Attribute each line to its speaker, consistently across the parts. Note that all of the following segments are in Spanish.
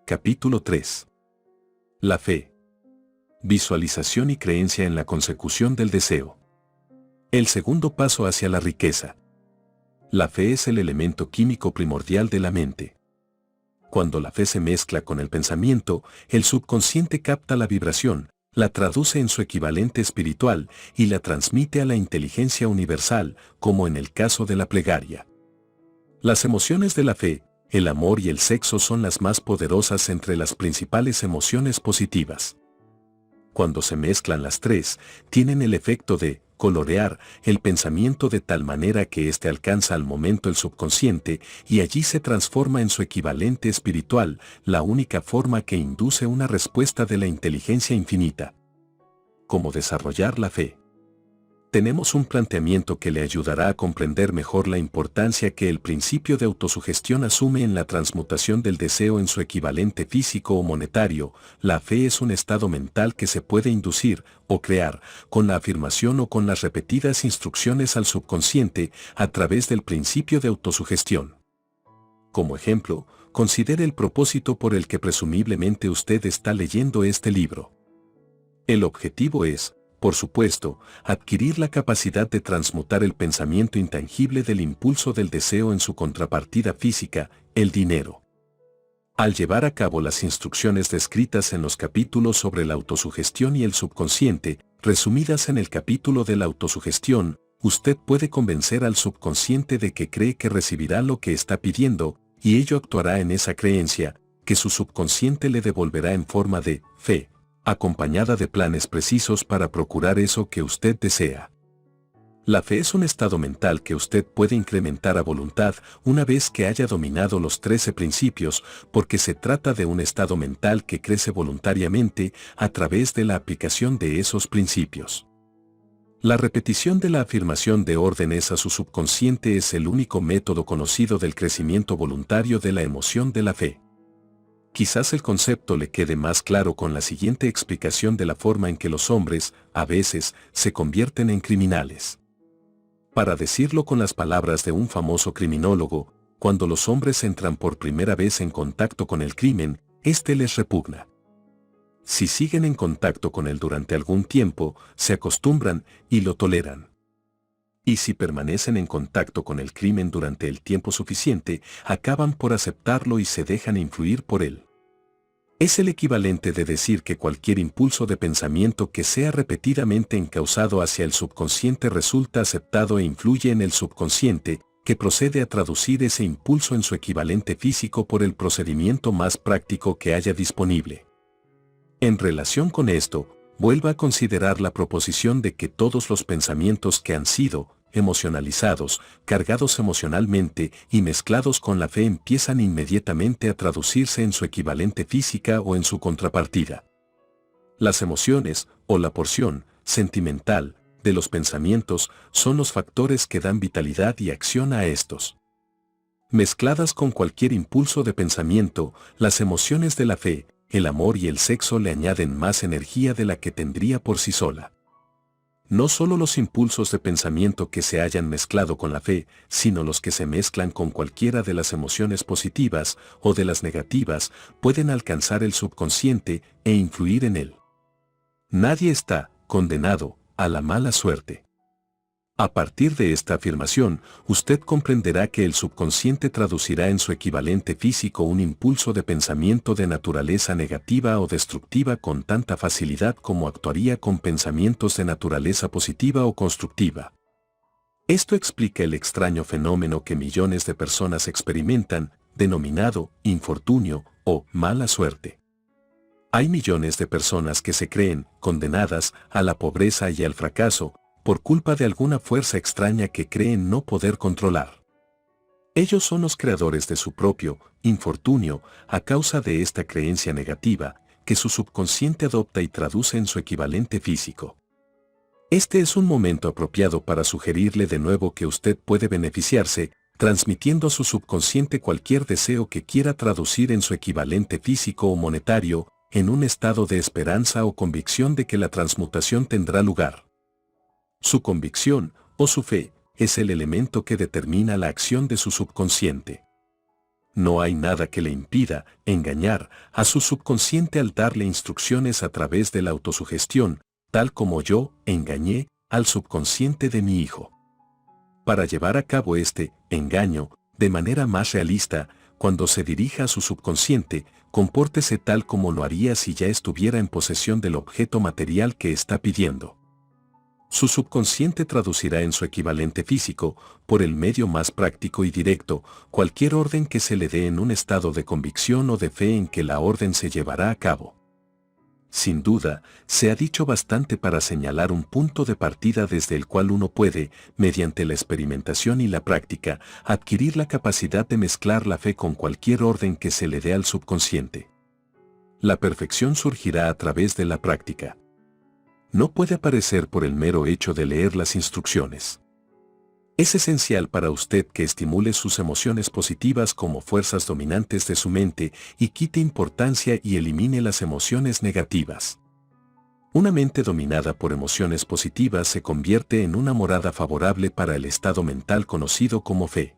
Speaker 1: Capítulo 3. La fe. Visualización y creencia en la consecución del deseo. El segundo paso hacia la riqueza. La fe es el elemento químico primordial de la mente. Cuando la fe se mezcla con el pensamiento, el subconsciente capta la vibración, la traduce en su equivalente espiritual y la transmite a la inteligencia universal, como en el caso de la plegaria. Las emociones de la fe, el amor y el sexo son las más poderosas entre las principales emociones positivas. Cuando se mezclan las tres, tienen el efecto de colorear el pensamiento de tal manera que éste alcanza al momento el subconsciente y allí se transforma en su equivalente espiritual, la única forma que induce una respuesta de la inteligencia infinita. ¿Cómo desarrollar la fe? Tenemos un planteamiento que le ayudará a comprender mejor la importancia que el principio de autosugestión asume en la transmutación del deseo en su equivalente físico o monetario. La fe es un estado mental que se puede inducir o crear con la afirmación o con las repetidas instrucciones al subconsciente a través del principio de autosugestión. Como ejemplo, considere el propósito por el que presumiblemente usted está leyendo este libro. El objetivo es, por supuesto, adquirir la capacidad de transmutar el pensamiento intangible del impulso del deseo en su contrapartida física, el dinero. Al llevar a cabo las instrucciones descritas en los capítulos sobre la autosugestión y el subconsciente, resumidas en el capítulo de la autosugestión, usted puede convencer al subconsciente de que cree que recibirá lo que está pidiendo, y ello actuará en esa creencia, que su subconsciente le devolverá en forma de fe, acompañada de planes precisos para procurar eso que usted desea. La fe es un estado mental que usted puede incrementar a voluntad una vez que haya dominado los 13 principios, porque se trata de un estado mental que crece voluntariamente a través de la aplicación de esos principios. La repetición de la afirmación de órdenes a su subconsciente es el único método conocido del crecimiento voluntario de la emoción de la fe. Quizás el concepto le quede más claro con la siguiente explicación de la forma en que los hombres, a veces, se convierten en criminales. Para decirlo con las palabras de un famoso criminólogo, cuando los hombres entran por primera vez en contacto con el crimen, éste les repugna. Si siguen en contacto con él durante algún tiempo, se acostumbran y lo toleran. Y si permanecen en contacto con el crimen durante el tiempo suficiente, acaban por aceptarlo y se dejan influir por él. Es el equivalente de decir que cualquier impulso de pensamiento que sea repetidamente encauzado hacia el subconsciente resulta aceptado e influye en el subconsciente, que procede a traducir ese impulso en su equivalente físico por el procedimiento más práctico que haya disponible. En relación con esto, vuelva a considerar la proposición de que todos los pensamientos que han sido emocionalizados, cargados emocionalmente y mezclados con la fe empiezan inmediatamente a traducirse en su equivalente física o en su contrapartida. Las emociones, o la porción sentimental de los pensamientos, son los factores que dan vitalidad y acción a estos. Mezcladas con cualquier impulso de pensamiento, las emociones de la fe, el amor y el sexo le añaden más energía de la que tendría por sí sola. No solo los impulsos de pensamiento que se hayan mezclado con la fe, sino los que se mezclan con cualquiera de las emociones positivas o de las negativas, pueden alcanzar el subconsciente e influir en él. Nadie está condenado a la mala suerte. A partir de esta afirmación, usted comprenderá que el subconsciente traducirá en su equivalente físico un impulso de pensamiento de naturaleza negativa o destructiva con tanta facilidad como actuaría con pensamientos de naturaleza positiva o constructiva. Esto explica el extraño fenómeno que millones de personas experimentan, denominado infortunio o mala suerte. Hay millones de personas que se creen condenadas a la pobreza y al fracaso, por culpa de alguna fuerza extraña que creen no poder controlar. Ellos son los creadores de su propio infortunio a causa de esta creencia negativa que su subconsciente adopta y traduce en su equivalente físico. Este es un momento apropiado para sugerirle de nuevo que usted puede beneficiarse, transmitiendo a su subconsciente cualquier deseo que quiera traducir en su equivalente físico o monetario, en un estado de esperanza o convicción de que la transmutación tendrá lugar. Su convicción, o su fe, es el elemento que determina la acción de su subconsciente. No hay nada que le impida engañar a su subconsciente al darle instrucciones a través de la autosugestión, tal como yo engañé al subconsciente de mi hijo. Para llevar a cabo este engaño de manera más realista, cuando se dirija a su subconsciente, compórtese tal como lo haría si ya estuviera en posesión del objeto material que está pidiendo. Su subconsciente traducirá en su equivalente físico, por el medio más práctico y directo, cualquier orden que se le dé en un estado de convicción o de fe en que la orden se llevará a cabo. Sin duda, se ha dicho bastante para señalar un punto de partida desde el cual uno puede, mediante la experimentación y la práctica, adquirir la capacidad de mezclar la fe con cualquier orden que se le dé al subconsciente. La perfección surgirá a través de la práctica. No puede aparecer por el mero hecho de leer las instrucciones. Es esencial para usted que estimule sus emociones positivas como fuerzas dominantes de su mente y quite importancia y elimine las emociones negativas. Una mente dominada por emociones positivas se convierte en una morada favorable para el estado mental conocido como fe.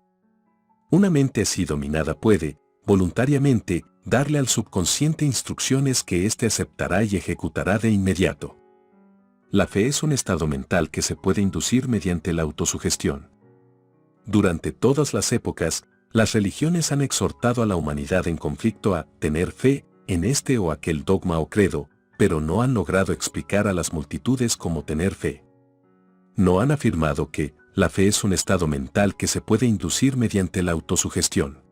Speaker 1: Una mente así dominada puede, voluntariamente, darle al subconsciente instrucciones que éste aceptará y ejecutará de inmediato. La fe es un estado mental que se puede inducir mediante la autosugestión. Durante todas las épocas, las religiones han exhortado a la humanidad en conflicto a tener fe en este o aquel dogma o credo, pero no han logrado explicar a las multitudes cómo tener fe. No han afirmado que la fe es un estado mental que se puede inducir mediante la autosugestión.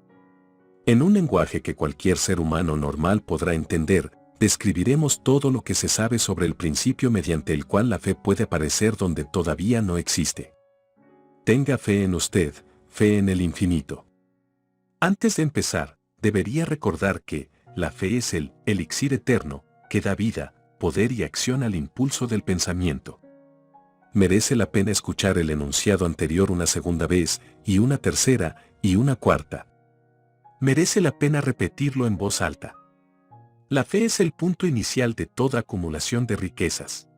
Speaker 1: En un lenguaje que cualquier ser humano normal podrá entender, describiremos todo lo que se sabe sobre el principio mediante el cual la fe puede aparecer donde todavía no existe. Tenga fe en usted, fe en el infinito. Antes de empezar, debería recordar que la fe es el elixir eterno que da vida, poder y acción al impulso del pensamiento. Merece la pena escuchar el enunciado anterior una segunda vez, y una tercera, y una cuarta. Merece la pena repetirlo en voz alta. La fe es el punto inicial de toda acumulación de riquezas.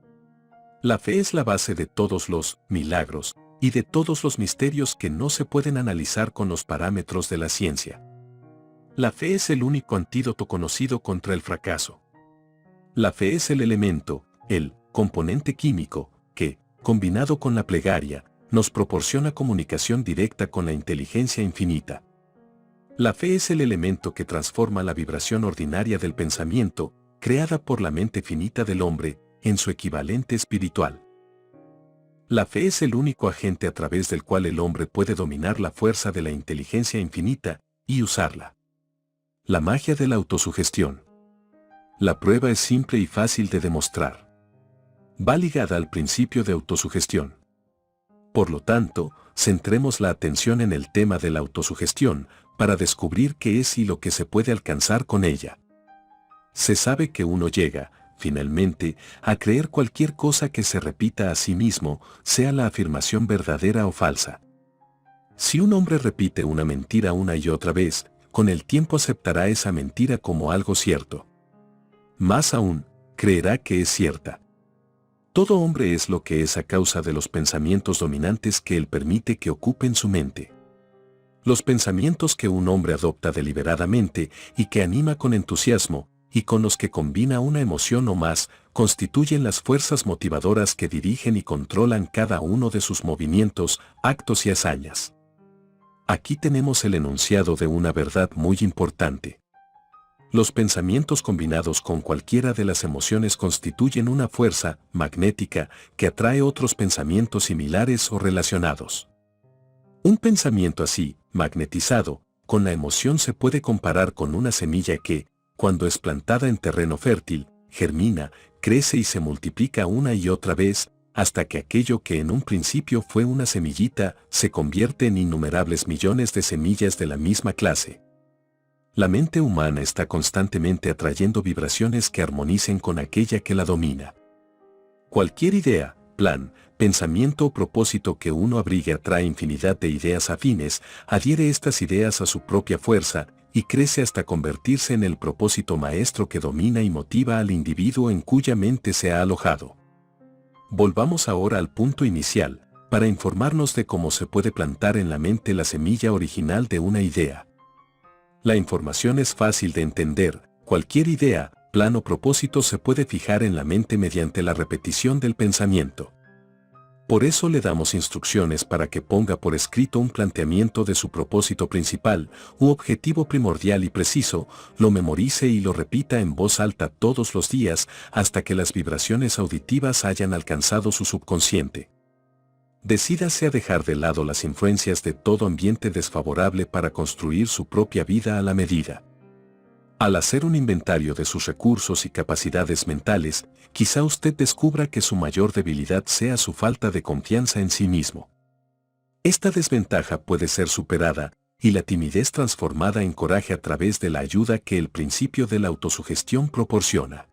Speaker 1: La fe es la base de todos los milagros y de todos los misterios que no se pueden analizar con los parámetros de la ciencia. La fe es el único antídoto conocido contra el fracaso. La fe es el elemento, el componente químico, que, combinado con la plegaria, nos proporciona comunicación directa con la inteligencia infinita. La fe es el elemento que transforma la vibración ordinaria del pensamiento, creada por la mente finita del hombre, en su equivalente espiritual. La fe es el único agente a través del cual el hombre puede dominar la fuerza de la inteligencia infinita y usarla. La magia de la autosugestión. La prueba es simple y fácil de demostrar. Va ligada al principio de autosugestión. Por lo tanto, centremos la atención en el tema de la autosugestión, para descubrir qué es y lo que se puede alcanzar con ella. Se sabe que uno llega, finalmente, a creer cualquier cosa que se repita a sí mismo, sea la afirmación verdadera o falsa. Si un hombre repite una mentira una y otra vez, con el tiempo aceptará esa mentira como algo cierto. Más aún, creerá que es cierta. Todo hombre es lo que es a causa de los pensamientos dominantes que él permite que ocupen su mente. Los pensamientos que un hombre adopta deliberadamente y que anima con entusiasmo, y con los que combina una emoción o más, constituyen las fuerzas motivadoras que dirigen y controlan cada uno de sus movimientos, actos y hazañas. Aquí tenemos el enunciado de una verdad muy importante. Los pensamientos combinados con cualquiera de las emociones constituyen una fuerza magnética que atrae otros pensamientos similares o relacionados. Un pensamiento así, magnetizado, con la emoción se puede comparar con una semilla que, cuando es plantada en terreno fértil, germina, crece y se multiplica una y otra vez, hasta que aquello que en un principio fue una semillita se convierte en innumerables millones de semillas de la misma clase. La mente humana está constantemente atrayendo vibraciones que armonicen con aquella que la domina. Cualquier idea, plan, pensamiento o propósito que uno abrigue atrae infinidad de ideas afines, adhiere estas ideas a su propia fuerza y crece hasta convertirse en el propósito maestro que domina y motiva al individuo en cuya mente se ha alojado. Volvamos ahora al punto inicial, para informarnos de cómo se puede plantar en la mente la semilla original de una idea. La información es fácil de entender, cualquier idea, plan o propósito se puede fijar en la mente mediante la repetición del pensamiento. Por eso le damos instrucciones para que ponga por escrito un planteamiento de su propósito principal, u objetivo primordial y preciso, lo memorice y lo repita en voz alta todos los días hasta que las vibraciones auditivas hayan alcanzado su subconsciente. Decídase a dejar de lado las influencias de todo ambiente desfavorable para construir su propia vida a la medida. Al hacer un inventario de sus recursos y capacidades mentales, quizá usted descubra que su mayor debilidad sea su falta de confianza en sí mismo. Esta desventaja puede ser superada y la timidez transformada en coraje a través de la ayuda que el principio de la autosugestión proporciona.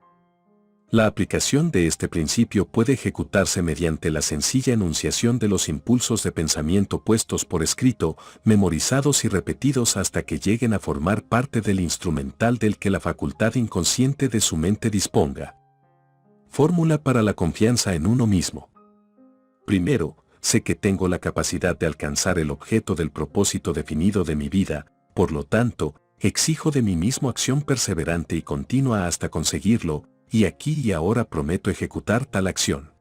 Speaker 1: La aplicación de este principio puede ejecutarse mediante la sencilla enunciación de los impulsos de pensamiento puestos por escrito, memorizados y repetidos hasta que lleguen a formar parte del instrumental del que la facultad inconsciente de su mente disponga. Fórmula para la confianza en uno mismo. Primero, sé que tengo la capacidad de alcanzar el objeto del propósito definido de mi vida, por lo tanto, exijo de mí mismo acción perseverante y continua hasta conseguirlo, y aquí y ahora prometo ejecutar tal acción.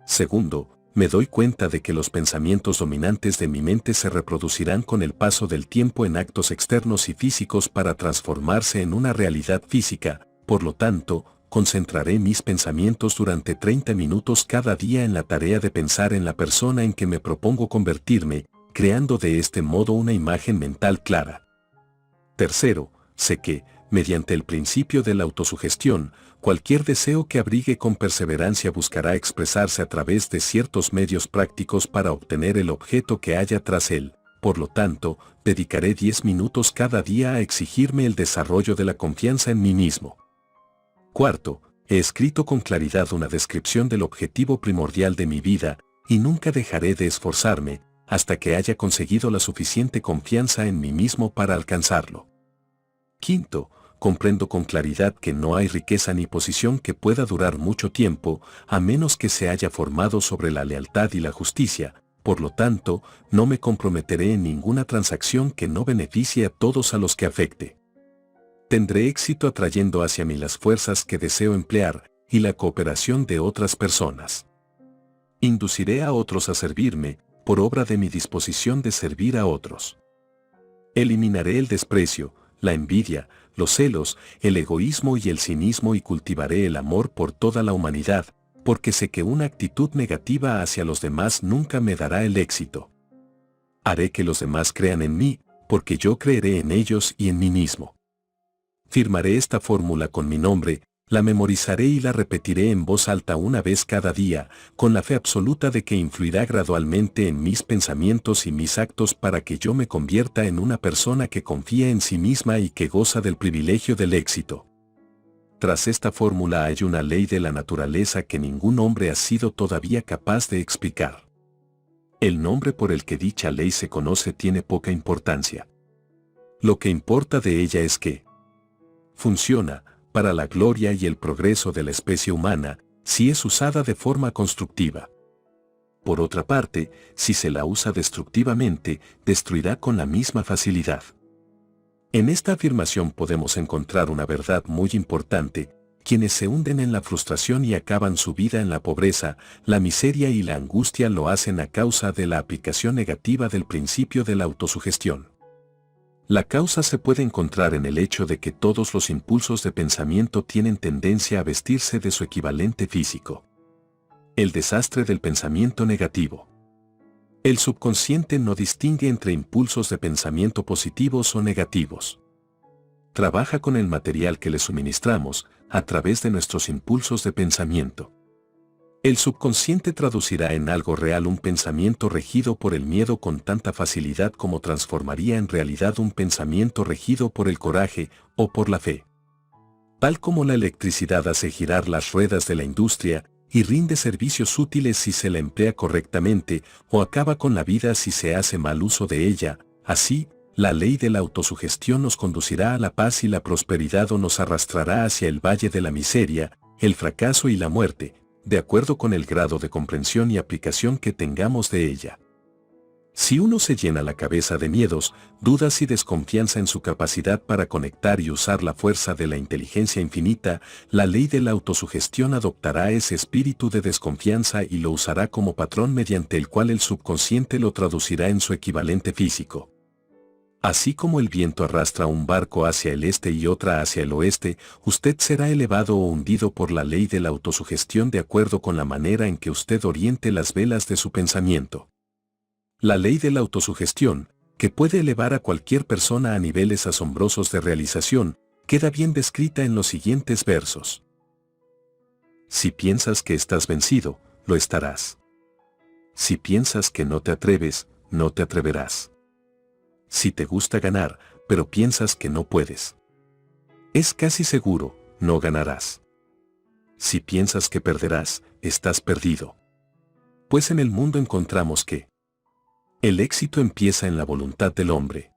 Speaker 1: Segundo, me doy cuenta de que los pensamientos dominantes de mi mente se reproducirán con el paso del tiempo en actos externos y físicos para transformarse en una realidad física, por lo tanto, concentraré mis pensamientos durante 30 minutos cada día en la tarea de pensar en la persona en que me propongo convertirme, creando de este modo una imagen mental clara. Tercero, sé que, mediante el principio de la autosugestión, cualquier deseo que abrigue con perseverancia buscará expresarse a través de ciertos medios prácticos para obtener el objeto que haya tras él. Por lo tanto, dedicaré 10 minutos cada día a exigirme el desarrollo de la confianza en mí mismo. Cuarto, he escrito con claridad una descripción del objetivo primordial de mi vida, y nunca dejaré de esforzarme, hasta que haya conseguido la suficiente confianza en mí mismo para alcanzarlo. Quinto, comprendo con claridad que no hay riqueza ni posición que pueda durar mucho tiempo, a menos que se haya formado sobre la lealtad y la justicia, por lo tanto, no me comprometeré en ninguna transacción que no beneficie a todos a los que afecte. Tendré éxito atrayendo hacia mí las fuerzas que deseo emplear y la cooperación de otras personas. Induciré a otros a servirme, por obra de mi disposición de servir a otros. Eliminaré el desprecio, la envidia, los celos, el egoísmo y el cinismo y cultivaré el amor por toda la humanidad, porque sé que una actitud negativa hacia los demás nunca me dará el éxito. Haré que los demás crean en mí, porque yo creeré en ellos y en mí mismo. Firmaré esta fórmula con mi nombre, la memorizaré y la repetiré en voz alta una vez cada día, con la fe absoluta de que influirá gradualmente en mis pensamientos y mis actos para que yo me convierta en una persona que confía en sí misma y que goza del privilegio del éxito. Tras esta fórmula hay una ley de la naturaleza que ningún hombre ha sido todavía capaz de explicar. El nombre por el que dicha ley se conoce tiene poca importancia. Lo que importa de ella es que funciona para la gloria y el progreso de la especie humana, si es usada de forma constructiva. Por otra parte, si se la usa destructivamente, destruirá con la misma facilidad. En esta afirmación podemos encontrar una verdad muy importante: quienes se hunden en la frustración y acaban su vida en la pobreza, la miseria y la angustia lo hacen a causa de la aplicación negativa del principio de la autosugestión. La causa se puede encontrar en el hecho de que todos los impulsos de pensamiento tienen tendencia a vestirse de su equivalente físico. El desastre del pensamiento negativo. El subconsciente no distingue entre impulsos de pensamiento positivos o negativos. Trabaja con el material que le suministramos, a través de nuestros impulsos de pensamiento. El subconsciente traducirá en algo real un pensamiento regido por el miedo con tanta facilidad como transformaría en realidad un pensamiento regido por el coraje o por la fe. Tal como la electricidad hace girar las ruedas de la industria y rinde servicios útiles si se la emplea correctamente, o acaba con la vida si se hace mal uso de ella, así, la ley de la autosugestión nos conducirá a la paz y la prosperidad o nos arrastrará hacia el valle de la miseria, el fracaso y la muerte, de acuerdo con el grado de comprensión y aplicación que tengamos de ella. Si uno se llena la cabeza de miedos, dudas y desconfianza en su capacidad para conectar y usar la fuerza de la inteligencia infinita, la ley de la autosugestión adoptará ese espíritu de desconfianza y lo usará como patrón mediante el cual el subconsciente lo traducirá en su equivalente físico. Así como el viento arrastra un barco hacia el este y otra hacia el oeste, usted será elevado o hundido por la ley de la autosugestión de acuerdo con la manera en que usted oriente las velas de su pensamiento. La ley de la autosugestión, que puede elevar a cualquier persona a niveles asombrosos de realización, queda bien descrita en los siguientes versos. Si piensas que estás vencido, lo estarás. Si piensas que no te atreves, no te atreverás. Si te gusta ganar, pero piensas que no puedes, es casi seguro, no ganarás. Si piensas que perderás, estás perdido. Pues en el mundo encontramos que el éxito empieza en la voluntad del hombre.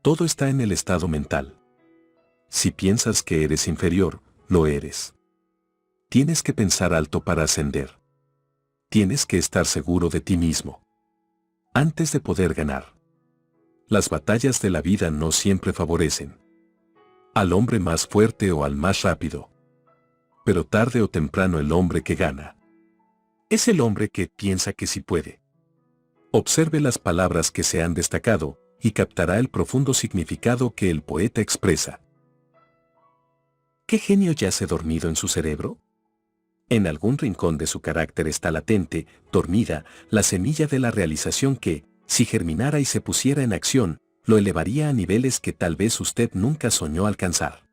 Speaker 1: Todo está en el estado mental. Si piensas que eres inferior, lo eres. Tienes que pensar alto para ascender. Tienes que estar seguro de ti mismo antes de poder ganar. Las batallas de la vida no siempre favorecen al hombre más fuerte o al más rápido. Pero tarde o temprano el hombre que gana es el hombre que piensa que sí puede. Observe las palabras que se han destacado y captará el profundo significado que el poeta expresa. ¿Qué genio yace dormido en su cerebro? En algún rincón de su carácter está latente, dormida, la semilla de la realización que, si germinara y se pusiera en acción, lo elevaría a niveles que tal vez usted nunca soñó alcanzar.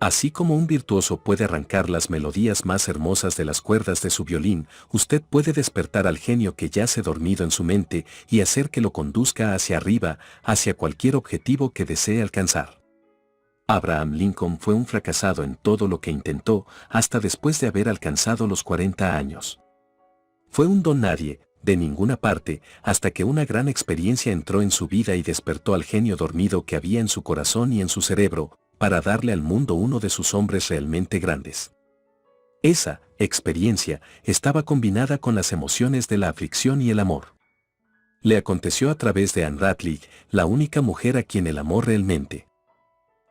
Speaker 1: Así como un virtuoso puede arrancar las melodías más hermosas de las cuerdas de su violín, usted puede despertar al genio que yace dormido en su mente y hacer que lo conduzca hacia arriba, hacia cualquier objetivo que desee alcanzar. Abraham Lincoln fue un fracasado en todo lo que intentó, hasta después de haber alcanzado los 40 años. Fue un don nadie, de ninguna parte, hasta que una gran experiencia entró en su vida y despertó al genio dormido que había en su corazón y en su cerebro, para darle al mundo uno de sus hombres realmente grandes. Esa experiencia estaba combinada con las emociones de la aflicción y el amor. Le aconteció a través de Anne Radcliffe, la única mujer a quien el amor realmente.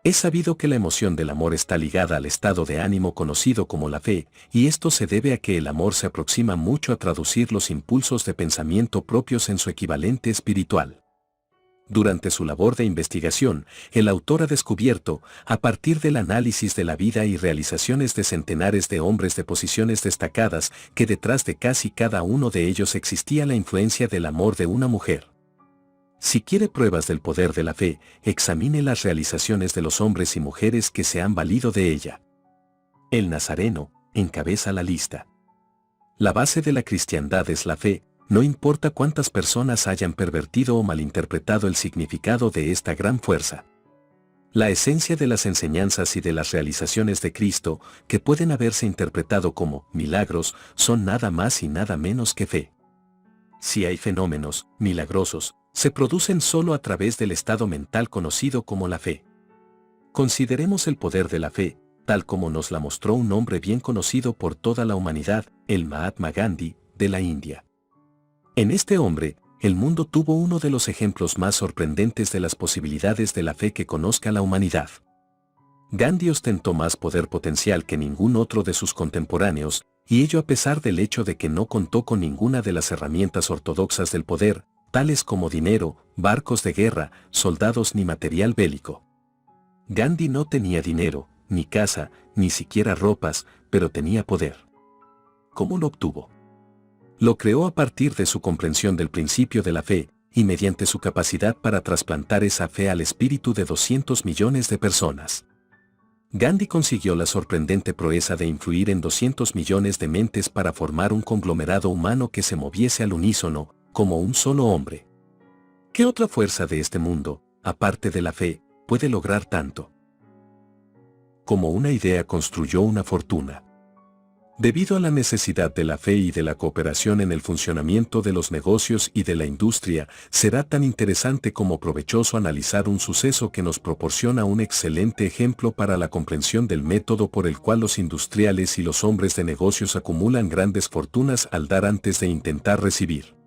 Speaker 1: Es sabido que la emoción del amor está ligada al estado de ánimo conocido como la fe, y esto se debe a que el amor se aproxima mucho a traducir los impulsos de pensamiento propios en su equivalente espiritual. Durante su labor de investigación, el autor ha descubierto, a partir del análisis de la vida y realizaciones de centenares de hombres de posiciones destacadas, que detrás de casi cada uno de ellos existía la influencia del amor de una mujer. Si quiere pruebas del poder de la fe, examine las realizaciones de los hombres y mujeres que se han valido de ella. El Nazareno encabeza la lista. La base de la cristiandad es la fe. No importa cuántas personas hayan pervertido o malinterpretado el significado de esta gran fuerza. La esencia de las enseñanzas y de las realizaciones de Cristo, que pueden haberse interpretado como milagros, son nada más y nada menos que fe. Si hay fenómenos milagrosos, se producen solo a través del estado mental conocido como la fe. Consideremos el poder de la fe, tal como nos la mostró un hombre bien conocido por toda la humanidad, el Mahatma Gandhi, de la India. En este hombre, el mundo tuvo uno de los ejemplos más sorprendentes de las posibilidades de la fe que conozca la humanidad. Gandhi ostentó más poder potencial que ningún otro de sus contemporáneos, y ello a pesar del hecho de que no contó con ninguna de las herramientas ortodoxas del poder, tales como dinero, barcos de guerra, soldados ni material bélico. Gandhi no tenía dinero, ni casa, ni siquiera ropas, pero tenía poder. ¿Cómo lo obtuvo? Lo creó a partir de su comprensión del principio de la fe, y mediante su capacidad para trasplantar esa fe al espíritu de 200 millones de personas. Gandhi consiguió la sorprendente proeza de influir en 200 millones de mentes para formar un conglomerado humano que se moviese al unísono, como un solo hombre. ¿Qué otra fuerza de este mundo, aparte de la fe, puede lograr tanto? Como una idea construyó una fortuna. Debido a la necesidad de la fe y de la cooperación en el funcionamiento de los negocios y de la industria, será tan interesante como provechoso analizar un suceso que nos proporciona un excelente ejemplo para la comprensión del método por el cual los industriales y los hombres de negocios acumulan grandes fortunas al dar antes de intentar recibir.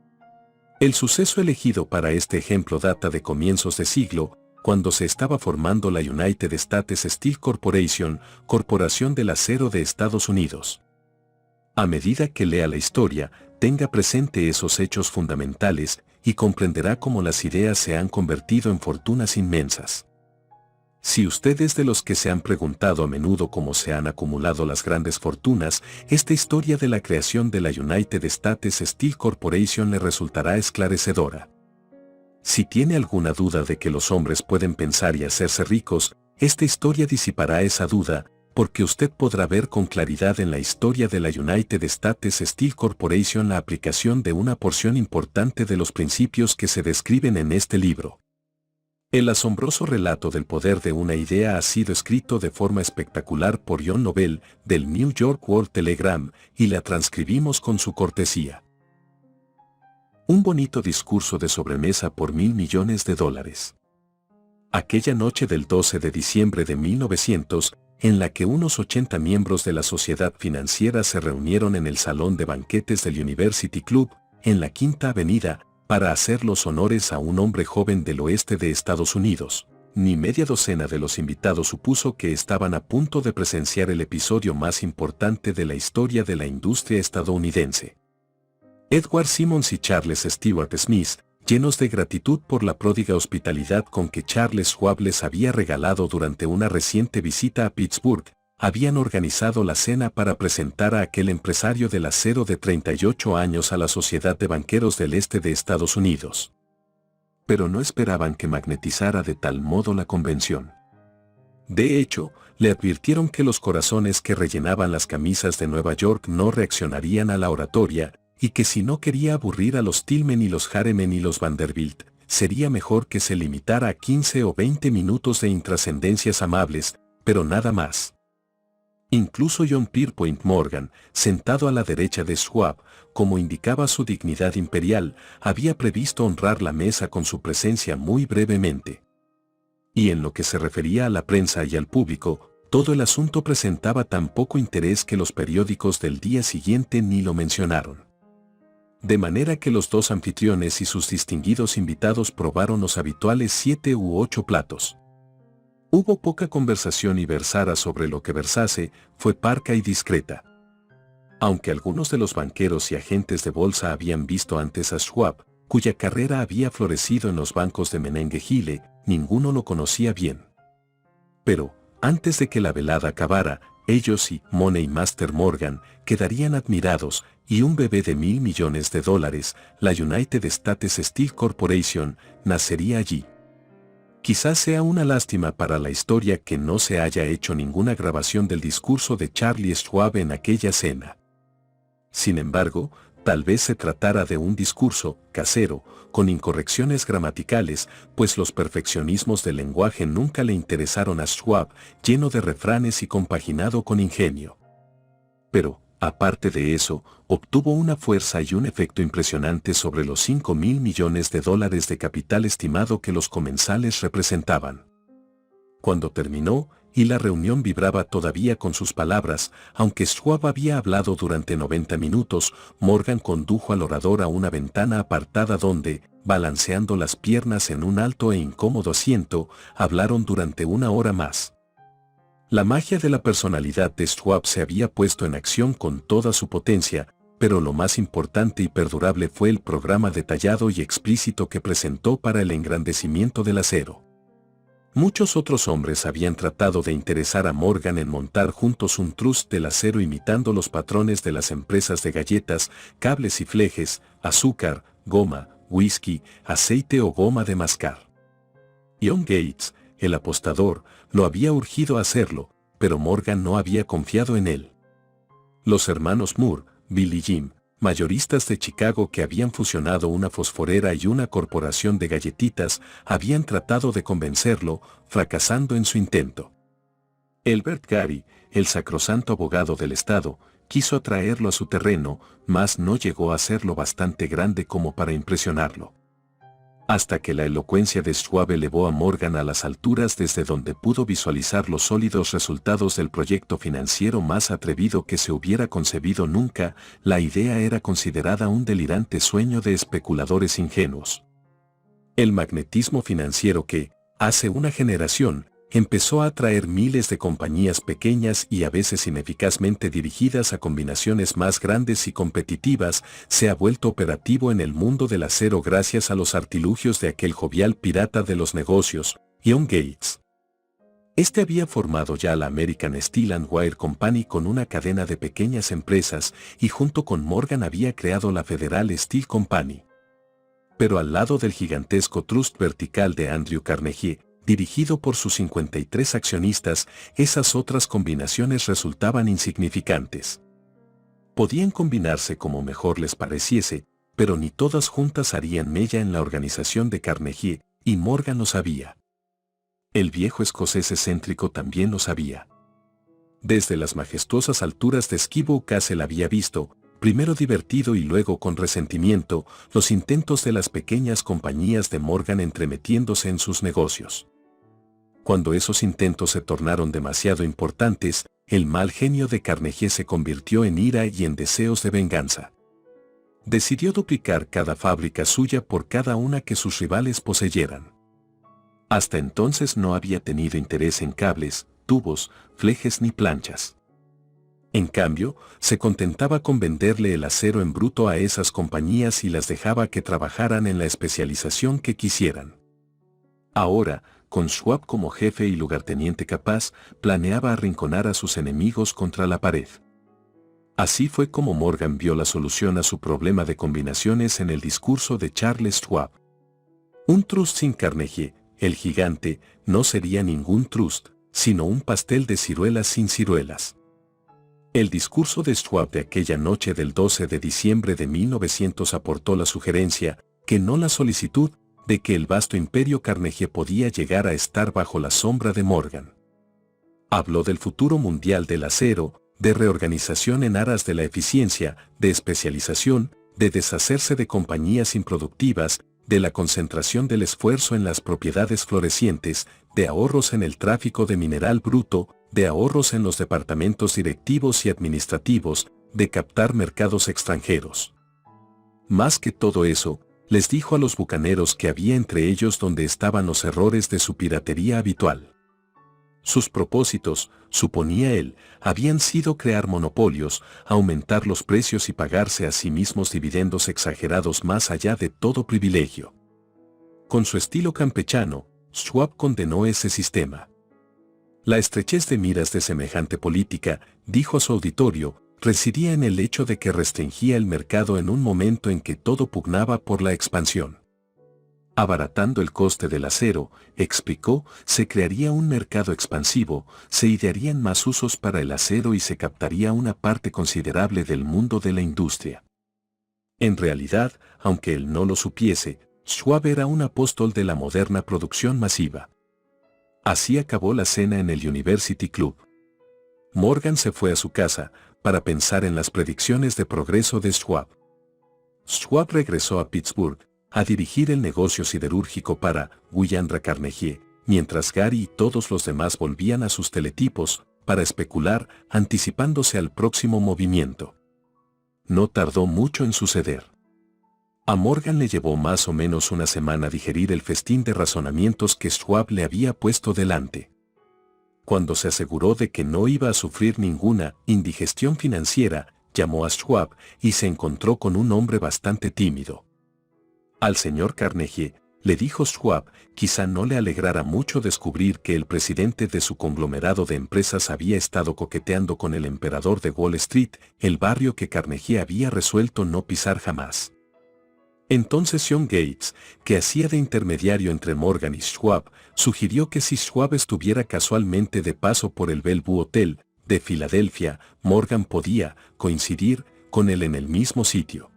Speaker 1: El suceso elegido para este ejemplo data de comienzos de siglo, cuando se estaba formando la United States Steel Corporation, Corporación del Acero de Estados Unidos. A medida que lea la historia, tenga presente esos hechos fundamentales y comprenderá cómo las ideas se han convertido en fortunas inmensas. Si usted es de los que se han preguntado a menudo cómo se han acumulado las grandes fortunas, esta historia de la creación de la United States Steel Corporation le resultará esclarecedora. Si tiene alguna duda de que los hombres pueden pensar y hacerse ricos, esta historia disipará esa duda, porque usted podrá ver con claridad en la historia de la United States Steel Corporation la aplicación de una porción importante de los principios que se describen en este libro. El asombroso relato del poder de una idea ha sido escrito de forma espectacular por John Lovell, del New York World Telegram, y la transcribimos con su cortesía. Un bonito discurso de sobremesa por $1.000 millones. Aquella noche del 12 de diciembre de 1900, en la que unos 80 miembros de la sociedad financiera se reunieron en el salón de banquetes del University Club, en la Quinta Avenida, para hacer los honores a un hombre joven del oeste de Estados Unidos. Ni media docena de los invitados supuso que estaban a punto de presenciar el episodio más importante de la historia de la industria estadounidense. Edward Simmons y Charles Stewart Smith, llenos de gratitud por la pródiga hospitalidad con que Charles Schwab les había regalado durante una reciente visita a Pittsburgh, habían organizado la cena para presentar a aquel empresario del acero de 38 años a la Sociedad de Banqueros del Este de Estados Unidos. Pero no esperaban que magnetizara de tal modo la convención. De hecho, le advirtieron que los corazones que rellenaban las camisas de Nueva York no reaccionarían a la oratoria, y que si no quería aburrir a los Tillman y los Harriman y los Vanderbilt, sería mejor que se limitara a 15 o 20 minutos de intrascendencias amables, pero nada más. Incluso John Pierpont Morgan, sentado a la derecha de Schwab, como indicaba su dignidad imperial, había previsto honrar la mesa con su presencia muy brevemente. Y en lo que se refería a la prensa y al público, todo el asunto presentaba tan poco interés que los periódicos del día siguiente ni lo mencionaron. De manera que los dos anfitriones y sus distinguidos invitados probaron los habituales 7 u 8 platos. Hubo poca conversación y versara sobre lo que versase, fue parca y discreta. Aunque algunos de los banqueros y agentes de bolsa habían visto antes a Schwab, cuya carrera había florecido en los bancos de Menengue-Gile, ninguno lo conocía bien. Pero, antes de que la velada acabara, ellos y Money Master Morgan quedarían admirados, y un bebé de $1.000 millones, la United States Steel Corporation, nacería allí. Quizás sea una lástima para la historia que no se haya hecho ninguna grabación del discurso de Charlie Schwab en aquella cena. Sin embargo, tal vez se tratara de un discurso casero, con incorrecciones gramaticales, pues los perfeccionismos del lenguaje nunca le interesaron a Schwab, lleno de refranes y compaginado con ingenio. Pero, aparte de eso, obtuvo una fuerza y un efecto impresionante sobre los $5.000 millones de capital estimado que los comensales representaban. Cuando terminó, y la reunión vibraba todavía con sus palabras, aunque Schwab había hablado durante 90 minutos, Morgan condujo al orador a una ventana apartada donde, balanceando las piernas en un alto e incómodo asiento, hablaron durante 1 hora más. La magia de la personalidad de Schwab se había puesto en acción con toda su potencia, pero lo más importante y perdurable fue el programa detallado y explícito que presentó para el engrandecimiento del acero. Muchos otros hombres habían tratado de interesar a Morgan en montar juntos un trust del acero imitando los patrones de las empresas de galletas, cables y flejes, azúcar, goma, whisky, aceite o goma de mascar. John Gates, el apostador, lo había urgido a hacerlo, pero Morgan no había confiado en él. Los hermanos Moore, Bill y Jim, mayoristas de Chicago que habían fusionado una fosforera y una corporación de galletitas, habían tratado de convencerlo, fracasando en su intento. Elbert Gary, el sacrosanto abogado del Estado, quiso atraerlo a su terreno, mas no llegó a ser lo bastante grande como para impresionarlo. hasta que la elocuencia de Schwab elevó a Morgan a las alturas desde donde pudo visualizar los sólidos resultados del proyecto financiero más atrevido que se hubiera concebido nunca. La idea era considerada un delirante sueño de especuladores ingenuos. El magnetismo financiero que, hace una generación, empezó a atraer miles de compañías pequeñas y a veces ineficazmente dirigidas a combinaciones más grandes y competitivas, se ha vuelto operativo en el mundo del acero gracias a los artilugios de aquel jovial pirata de los negocios, John Gates. Este había formado ya la American Steel and Wire Company con una cadena de pequeñas empresas y junto con Morgan había creado la Federal Steel Company. Pero al lado del gigantesco trust vertical de Andrew Carnegie, dirigido por sus 53 accionistas, esas otras combinaciones resultaban insignificantes. Podían combinarse como mejor les pareciese, pero ni todas juntas harían mella en la organización de Carnegie, y Morgan lo sabía. El viejo escocés excéntrico también lo sabía. Desde las majestuosas alturas de Skibo Castle había visto, primero divertido y luego con resentimiento, los intentos de las pequeñas compañías de Morgan entremetiéndose en sus negocios. Cuando esos intentos se tornaron demasiado importantes, el mal genio de Carnegie se convirtió en ira y en deseos de venganza. Decidió duplicar cada fábrica suya por cada una que sus rivales poseyeran. Hasta entonces no había tenido interés en cables, tubos, flejes ni planchas. En cambio, se contentaba con venderle el acero en bruto a esas compañías y las dejaba que trabajaran en la especialización que quisieran. Ahora, con Schwab como jefe y lugarteniente capaz, planeaba arrinconar a sus enemigos contra la pared. Así fue como Morgan vio la solución a su problema de combinaciones en el discurso de Charles Schwab. Un trust sin Carnegie, el gigante, no sería ningún trust, sino un pastel de ciruelas sin ciruelas. El discurso de Schwab de aquella noche del 12 de diciembre de 1900 aportó la sugerencia, que no la solicitud, de que el vasto imperio Carnegie podía llegar a estar bajo la sombra de Morgan. Habló del futuro mundial del acero, de reorganización en aras de la eficiencia, de especialización, de deshacerse de compañías improductivas, de la concentración del esfuerzo en las propiedades florecientes, de ahorros en el tráfico de mineral bruto, de ahorros en los departamentos directivos y administrativos, de captar mercados extranjeros. Más que todo eso, les dijo a los bucaneros que había entre ellos donde estaban los errores de su piratería habitual. Sus propósitos, suponía él, habían sido crear monopolios, aumentar los precios y pagarse a sí mismos dividendos exagerados más allá de todo privilegio. Con su estilo campechano, Schwab condenó ese sistema. La estrechez de miras de semejante política, dijo a su auditorio, residía en el hecho de que restringía el mercado en un momento en que todo pugnaba por la expansión. Abaratando el coste del acero, explicó, se crearía un mercado expansivo, se idearían más usos para el acero y se captaría una parte considerable del mundo de la industria. En realidad, aunque él no lo supiese, Schwab era un apóstol de la moderna producción masiva. Así acabó la cena en el University Club. Morgan se fue a su casa, para pensar en las predicciones de progreso de Schwab. Schwab regresó a Pittsburgh, a dirigir el negocio siderúrgico para Williandra Carnegie, mientras Gary y todos los demás volvían a sus teletipos, para especular, anticipándose al próximo movimiento. No tardó mucho en suceder. A Morgan le llevó más o menos una semana digerir el festín de razonamientos que Schwab le había puesto delante. Cuando se aseguró de que no iba a sufrir ninguna indigestión financiera, llamó a Schwab y se encontró con un hombre bastante tímido. Al señor Carnegie, le dijo Schwab, quizá no le alegrara mucho descubrir que el presidente de su conglomerado de empresas había estado coqueteando con el emperador de Wall Street, el barrio que Carnegie había resuelto no pisar jamás. Entonces John Gates, que hacía de intermediario entre Morgan y Schwab, sugirió que si Schwab estuviera casualmente de paso por el Bellevue Hotel de Filadelfia, Morgan podía coincidir con él en el mismo sitio.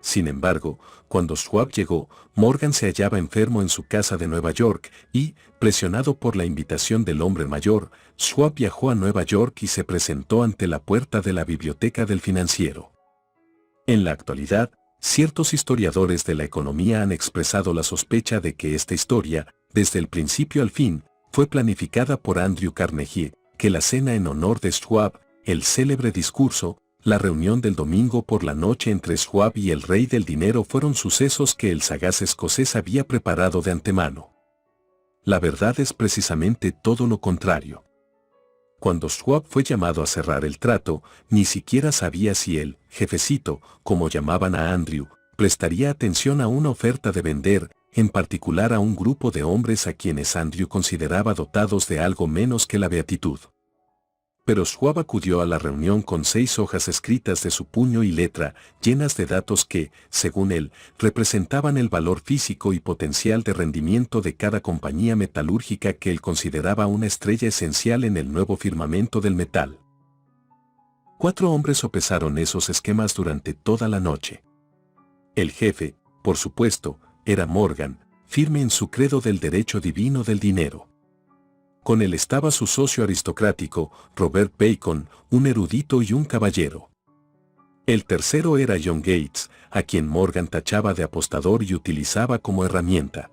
Speaker 1: Sin embargo, cuando Schwab llegó, Morgan se hallaba enfermo en su casa de Nueva York y, presionado por la invitación del hombre mayor, Schwab viajó a Nueva York y se presentó ante la puerta de la biblioteca del financiero. En la actualidad, Ciertos historiadores de la economía han expresado la sospecha de que esta historia, desde el principio al fin, fue planificada por Andrew Carnegie, que la cena en honor de Schwab, el célebre discurso, la reunión del domingo por la noche entre Schwab y el rey del dinero fueron sucesos que el sagaz escocés había preparado de antemano. La verdad es precisamente todo lo contrario. Cuando Schwab fue llamado a cerrar el trato, ni siquiera sabía si el jefecito, como llamaban a Andrew, prestaría atención a una oferta de vender, en particular a un grupo de hombres a quienes Andrew consideraba dotados de algo menos que la beatitud. Pero Schwab acudió a la reunión con 6 hojas escritas de su puño y letra, llenas de datos que, según él, representaban el valor físico y potencial de rendimiento de cada compañía metalúrgica que él consideraba una estrella esencial en el nuevo firmamento del metal. 4 hombres sopesaron esos esquemas durante toda la noche. El jefe, por supuesto, era Morgan, firme en su credo del derecho divino del dinero. Con él estaba su socio aristocrático, Robert Bacon, un erudito y un caballero. El tercero era John Gates, a quien Morgan tachaba de apostador y utilizaba como herramienta.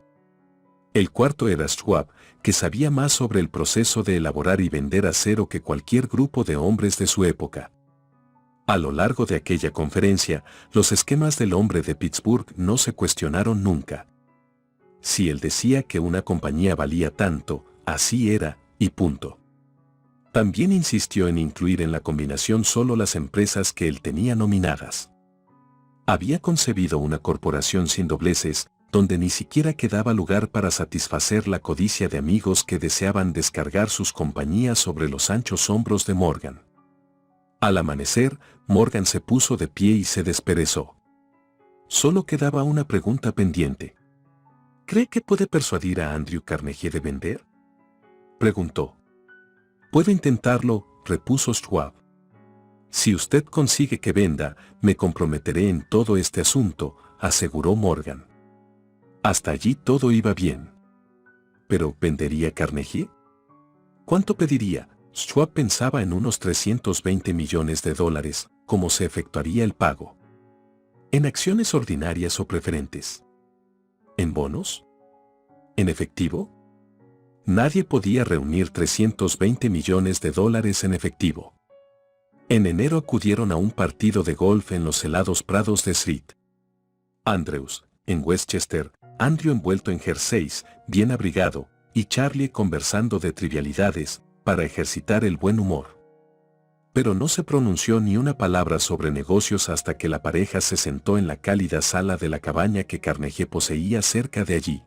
Speaker 1: El cuarto era Schwab, que sabía más sobre el proceso de elaborar y vender acero que cualquier grupo de hombres de su época. A lo largo de aquella conferencia, los esquemas del hombre de Pittsburgh no se cuestionaron nunca. Si él decía que una compañía valía tanto, así era, y punto. También insistió en incluir en la combinación solo las empresas que él tenía nominadas. Había concebido una corporación sin dobleces, donde ni siquiera quedaba lugar para satisfacer la codicia de amigos que deseaban descargar sus compañías sobre los anchos hombros de Morgan. Al amanecer, Morgan se puso de pie y se desperezó. Solo quedaba una pregunta pendiente. ¿Cree que puede persuadir a Andrew Carnegie de vender?, preguntó. Puedo intentarlo, repuso Schwab. Si usted consigue que venda, me comprometeré en todo este asunto, aseguró Morgan. Hasta allí todo iba bien. ¿Pero vendería Carnegie? ¿Cuánto pediría? Schwab pensaba en unos $320 millones, ¿cómo se efectuaría el pago? ¿En acciones ordinarias o preferentes? ¿En bonos? ¿En efectivo? Nadie podía reunir $320 millones en efectivo. En enero acudieron a un partido de golf en los helados prados de St. Andrews, en Westchester, Andrew envuelto en jerseys, bien abrigado, y Charlie conversando de trivialidades, para ejercitar el buen humor. Pero no se pronunció ni una palabra sobre negocios hasta que la pareja se sentó en la cálida sala de la cabaña que Carnegie poseía cerca de allí.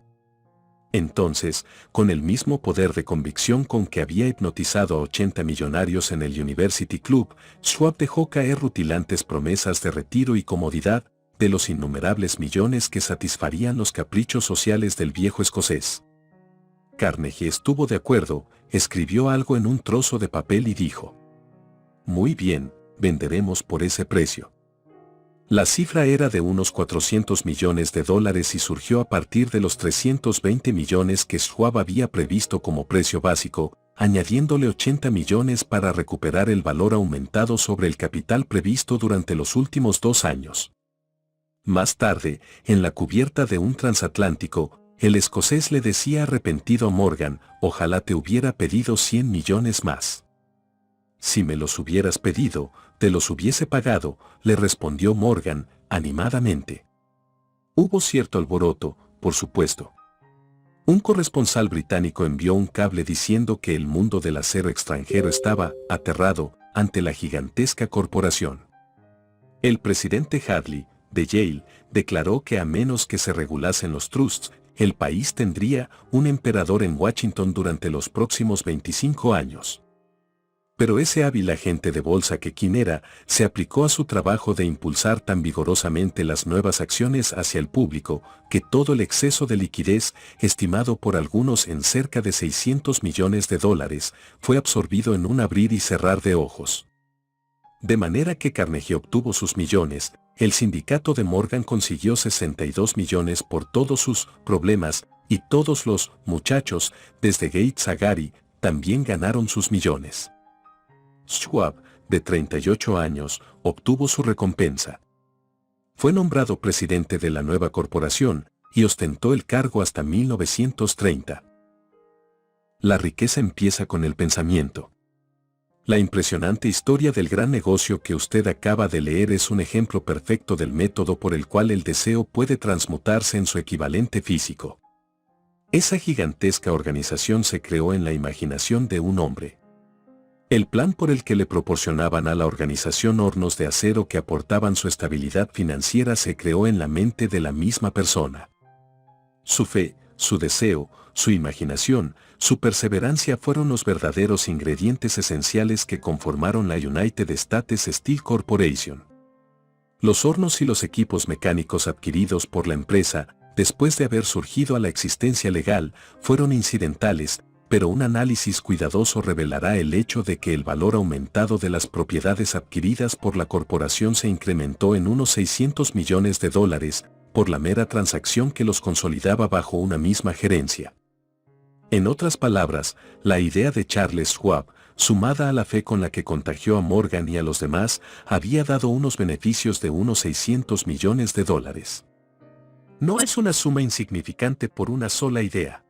Speaker 1: Entonces, con el mismo poder de convicción con que había hipnotizado a 80 millonarios en el University Club, Schwab dejó caer rutilantes promesas de retiro y comodidad, de los innumerables millones que satisfarían los caprichos sociales del viejo escocés. Carnegie estuvo de acuerdo, escribió algo en un trozo de papel y dijo: «Muy bien, venderemos por ese precio». La cifra era de unos $400 millones y surgió a partir de los 320 millones que Schwab había previsto como precio básico, añadiéndole 80 millones para recuperar el valor aumentado sobre el capital previsto durante los últimos 2 años. Más tarde, en la cubierta de un transatlántico, el escocés le decía arrepentido a Morgan: «Ojalá te hubiera pedido 100 millones más». «Si me los hubieras pedido, te los hubiese pagado», le respondió Morgan, animadamente. Hubo cierto alboroto, por supuesto. Un corresponsal británico envió un cable diciendo que el mundo del acero extranjero estaba aterrado ante la gigantesca corporación. El presidente Hadley, de Yale, declaró que a menos que se regulasen los trusts, el país tendría un emperador en Washington durante los próximos 25 años. Pero ese hábil agente de bolsa que quien era, se aplicó a su trabajo de impulsar tan vigorosamente las nuevas acciones hacia el público, que todo el exceso de liquidez, estimado por algunos en cerca de $600 millones, fue absorbido en un abrir y cerrar de ojos. De manera que Carnegie obtuvo sus millones, el sindicato de Morgan consiguió 62 millones por todos sus problemas, y todos los muchachos, desde Gates a Gary, también ganaron sus millones. Schwab, de 38 años, obtuvo su recompensa. Fue nombrado presidente de la nueva corporación y ostentó el cargo hasta 1930. La riqueza empieza con el pensamiento. La impresionante historia del gran negocio que usted acaba de leer es un ejemplo perfecto del método por el cual el deseo puede transmutarse en su equivalente físico. Esa gigantesca organización se creó en la imaginación de un hombre. El plan por el que le proporcionaban a la organización hornos de acero que aportaban su estabilidad financiera se creó en la mente de la misma persona. Su fe, su deseo, su imaginación, su perseverancia fueron los verdaderos ingredientes esenciales que conformaron la United States Steel Corporation. Los hornos y los equipos mecánicos adquiridos por la empresa, después de haber surgido a la existencia legal, fueron incidentales, pero un análisis cuidadoso revelará el hecho de que el valor aumentado de las propiedades adquiridas por la corporación se incrementó en unos $600 millones por la mera transacción que los consolidaba bajo una misma gerencia. En otras palabras, la idea de Charles Schwab, sumada a la fe con la que contagió a Morgan y a los demás, había dado unos beneficios de unos $600 millones. No es una suma insignificante por una sola idea.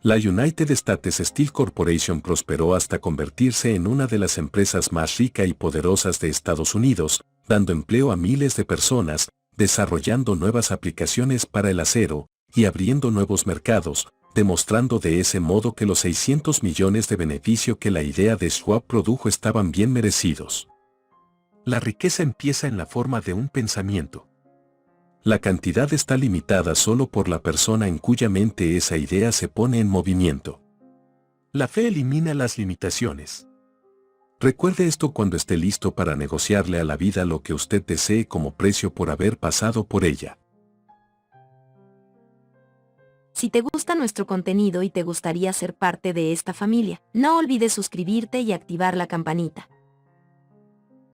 Speaker 1: La United States Steel Corporation prosperó hasta convertirse en una de las empresas más ricas y poderosas de Estados Unidos, dando empleo a miles de personas, desarrollando nuevas aplicaciones para el acero y abriendo nuevos mercados, demostrando de ese modo que los $600 millones de beneficio que la idea de Schwab produjo estaban bien merecidos. La riqueza empieza en la forma de un pensamiento. La cantidad está limitada solo por la persona en cuya mente esa idea se pone en movimiento. La fe elimina las limitaciones. Recuerde esto cuando esté listo para negociarle a la vida lo que usted desee como precio por haber pasado por ella.
Speaker 2: Si te gusta nuestro contenido y te gustaría ser parte de esta familia, no olvides suscribirte y activar la campanita.